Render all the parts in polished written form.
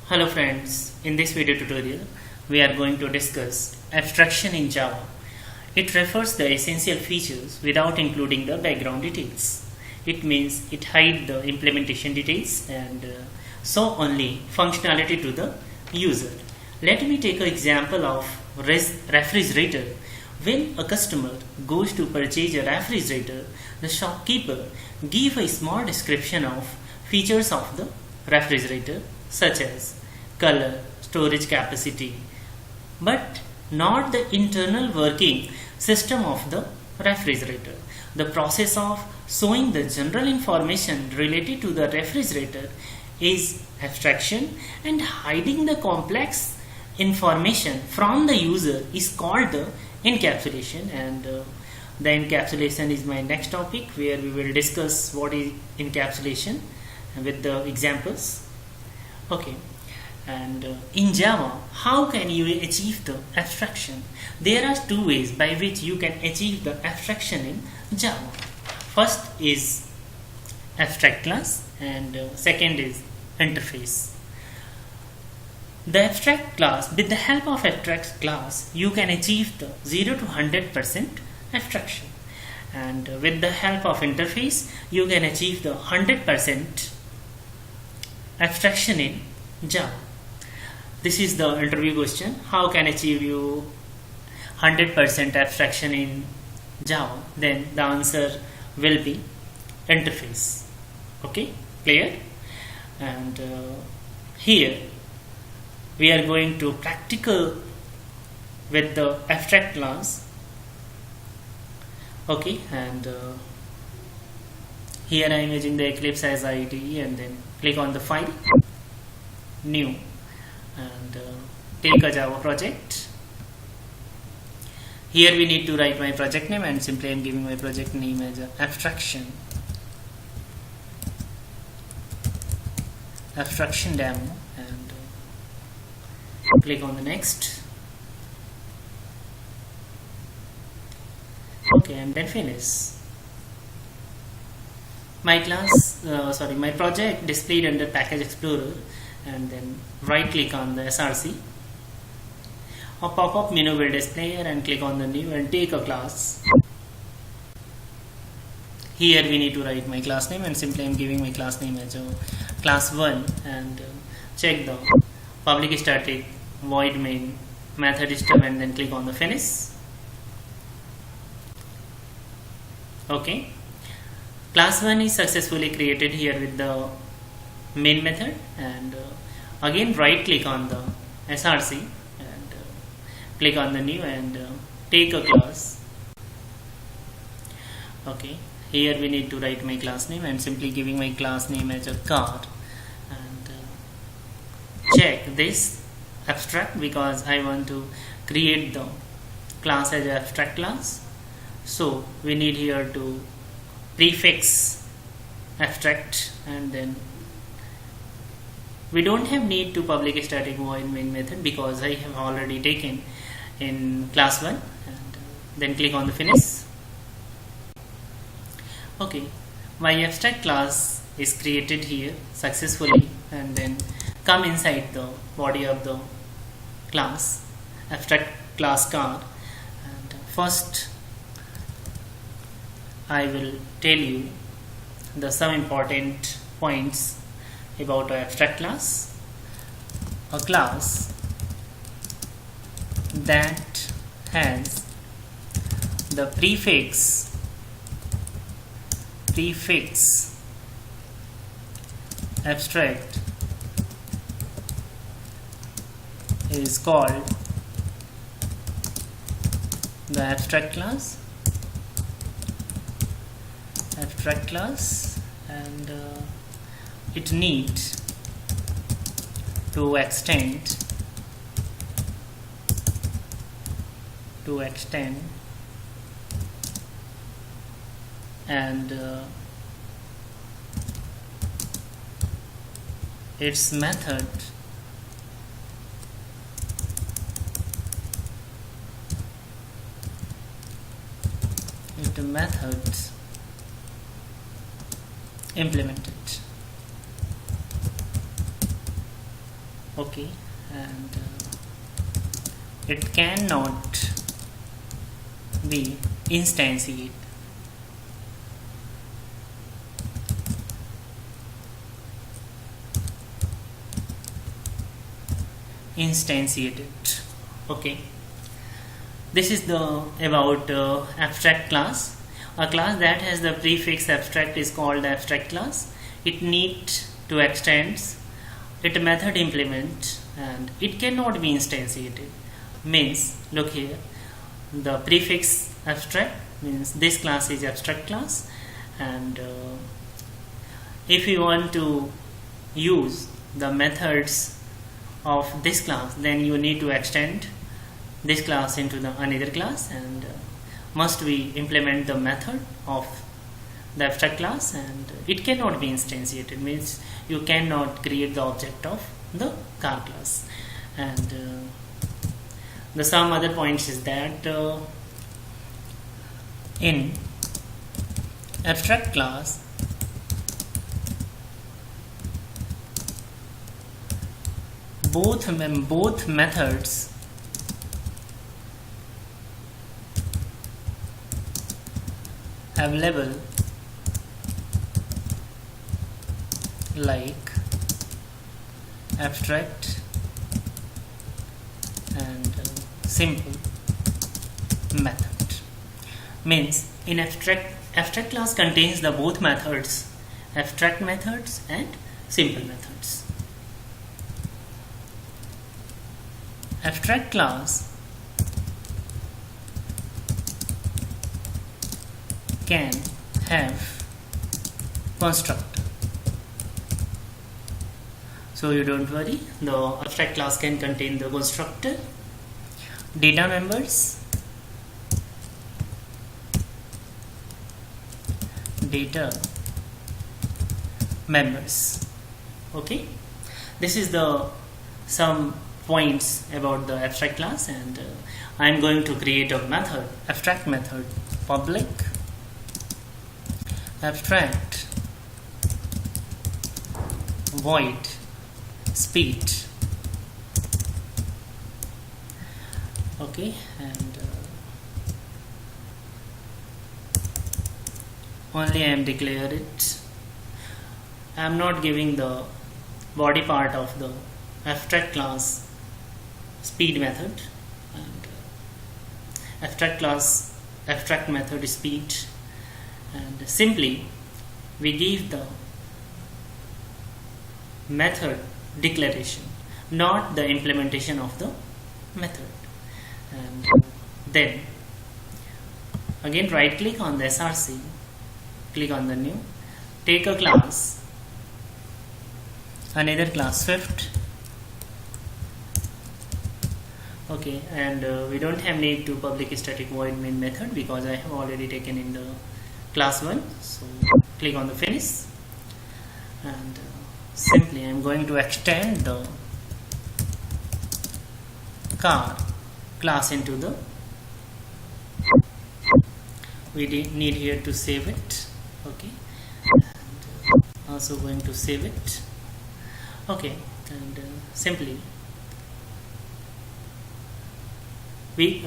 Hello friends, in this video tutorial we are going to discuss abstraction in Java. It refers the essential features without including the background details. It means it hides the implementation details and show only functionality to the user. Let me take an example of refrigerator. When a customer goes to purchase a refrigerator, the shopkeeper gives a small description of features of the refrigerator such as color, storage capacity, but not the internal working system of the refrigerator. The process of showing the general information related to the refrigerator is abstraction, and hiding the complex information from the user is called the encapsulation. And the encapsulation is my next topic, where we will discuss what is encapsulation with the examples. Okay. And in Java, how can you achieve the abstraction? There are two ways by which you can achieve the abstraction in Java. First is abstract class, and second is interface. The abstract class, with the help of abstract class, you can achieve the 0 to 100% abstraction, and with the help of interface, you can achieve the 100% abstraction in Java. This is the interview question. How can achieve you 100% abstraction in Java? Then the answer will be interface. Okay, clear? And here we are going to practical with the abstract class. Okay, and here I am using the Eclipse as IDE, and then click on the file, new, and take a Java project. Here we need to write my project name, and simply I am giving my project name as abstraction demo, and click on the next. Okay, and then finish. My my project displayed under Package Explorer, and then right click on the SRC. A pop-up menu will display here, and click on the new and take a class. Here we need to write my class name, and simply I am giving my class name as class 1, and check the public static void main method stub, and then click on the finish. Okay, class 1 is successfully created here with the main method, and again right click on the SRC and click on the new and take a class. Okay, here we need to write my class name, and simply giving my class name as a car, and check this abstract because I want to create the class as an abstract class. So we need here to prefix abstract, and then we don't have need to public static void main method because I have already taken in class 1, and then click on the finish. Okay, my abstract class is created here successfully, and then come inside the body of the class abstract class card. And first I will tell you some important points about an abstract class. A class that has the prefix abstract is called the abstract class, and it needs to extend and its method implemented. Okay, and it cannot be instantiated. Okay, this is the about abstract class. A class that has the prefix abstract is called abstract class. It needs to extend it method implement, and it cannot be instantiated. Means, look here, the prefix abstract means this class is abstract class, and if you want to use the methods of this class, then you need to extend this class into the another class, and must we implement the method of the abstract class, and it cannot be instantiated. Means you cannot create the object of the car class. And the some other points is that in abstract class both methods available, like abstract and simple method. Means in abstract class contains the both methods, abstract methods and simple methods. Abstract class can have constructor. So you don't worry, the abstract class can contain the constructor, data members, Okay, this is the some points about the abstract class, and I am going to create a method, abstract method, public abstract void speed. Okay, and only I am declare it. I am not giving the body part of the abstract class speed method, and abstract method is speed, and simply we give the method declaration, not the implementation of the method. And then again right click on the src, click on the new, take a class, another class Swift. Okay, and we don't have need to public static void main method because I have already taken in the class 1. So click on the finish, and simply I am going to extend the car class into the, we need here to save it. Okay, and also going to save it. Okay, and simply we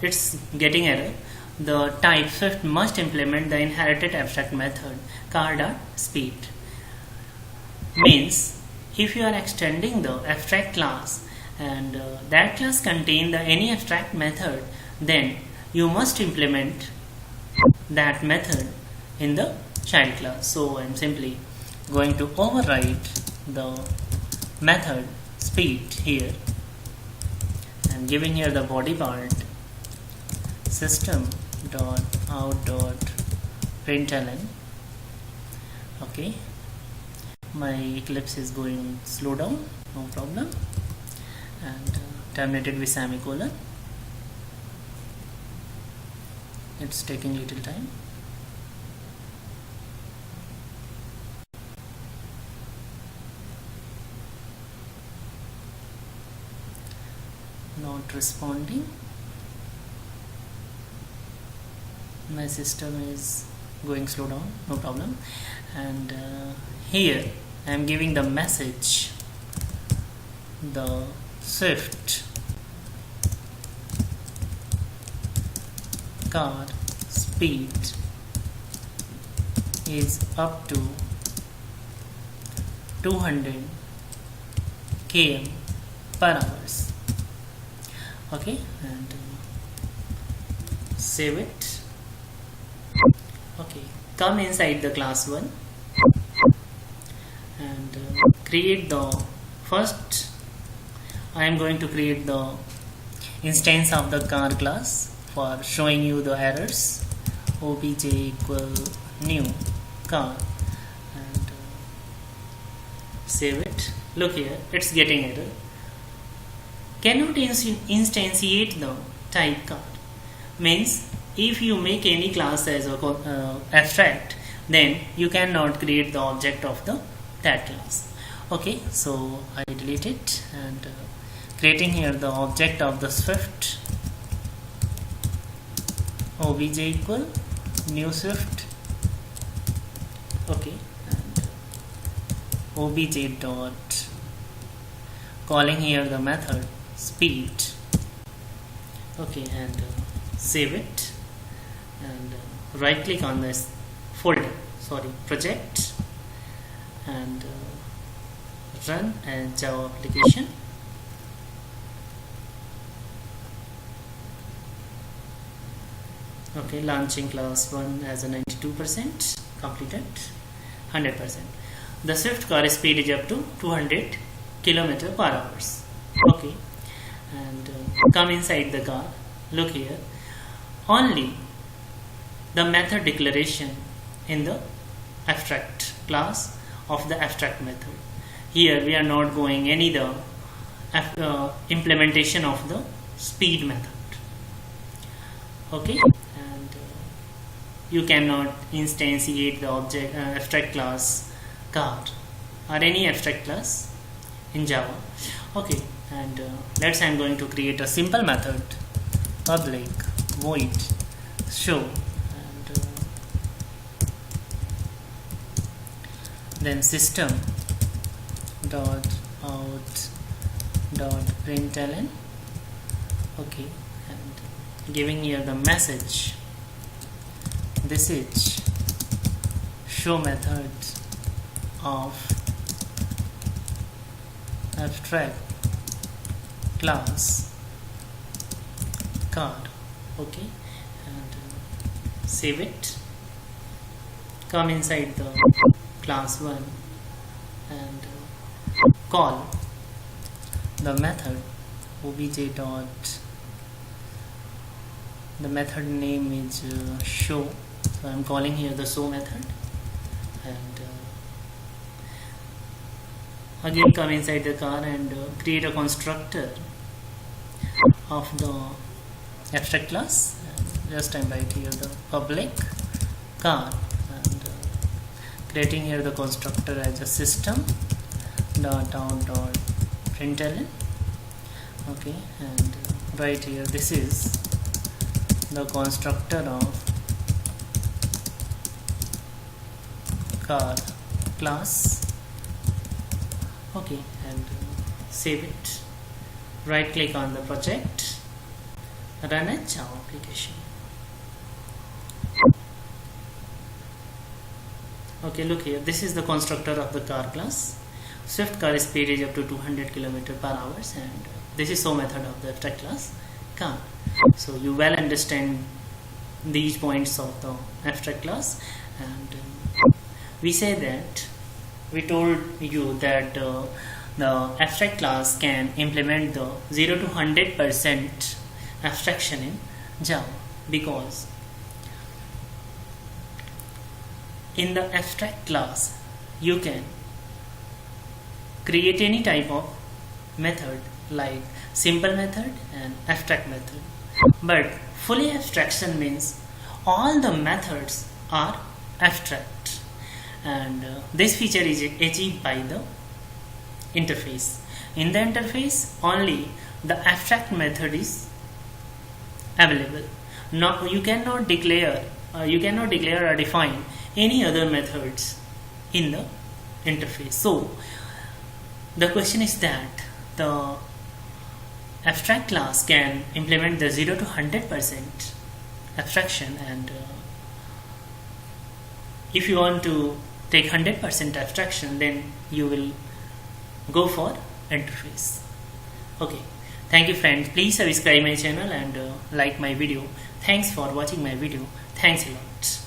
it's getting error. The type Swift must implement the inherited abstract method car.speed. Means if you are extending the abstract class and that class contain the any abstract method, then you must implement that method in the child class. So I am simply going to override the method speed here and giving here the body part system.out.println. Okay, my eclipse is going slow down, no problem, and terminated with semicolon. It's taking little time. Not responding. My system is going slow down, no problem. And here I am giving the message the swift car speed is up to 200 km per hours. Okay, and save it. Okay, come inside the class 1 and create the first. I am going to create the instance of the car class for showing you the errors. Obj equal new car and save it. Look here, it's getting error. Cannot instantiate the type car. Means if you make any class as a abstract, then you cannot create the object of that class. Okay, so I delete it and creating here the object of the swift obj equal new swift. Okay, and obj dot calling here the method speed. Okay, and save it and right click on this project and run as Java application. Okay, launching class 1 as a 92% completed, 100%. The swift car speed is up to 200 km per hours. Okay, and come inside the car. Look here, only the method declaration in the abstract class of the abstract method. Here we are not going any the implementation of the speed method. Okay, and you cannot instantiate the object abstract class car or any abstract class in Java. Okay, and I'm going to create a simple method, public void show, and then system dot out dot println. Okay, and giving here the message, this is show method of abstract class card. Okay, and save it. Come inside the class 1 and call the method obj dot, the method name is show, so I am calling here the show method, and again come inside the car and create a constructor of the abstract class. Just I write here the public car and creating here the constructor as a system dot out dot println. Okay, and right here this is the constructor of car class. Okay, and save it. Right click on the project, run a Java application. Okay, look here, this is the constructor of the car class. Swift car speed is up to 200 km per hour, and this is so method of the abstract class car. So you well understand these points of the abstract class, and we say that we told you that the abstract class can implement the 0 to 100% abstraction in Java, because in the abstract class you can create any type of method like simple method and abstract method, but fully abstraction means all the methods are abstract, and this feature is achieved by the interface. In the interface only the abstract method is available. Now you cannot declare or define any other methods in the interface. So the question is that the abstract class can implement the 0 to 100% abstraction, and if you want to take 100% abstraction, then you will go for interface. Okay, thank you friends. Please subscribe my channel and like my video. Thanks for watching my video. Thanks a lot.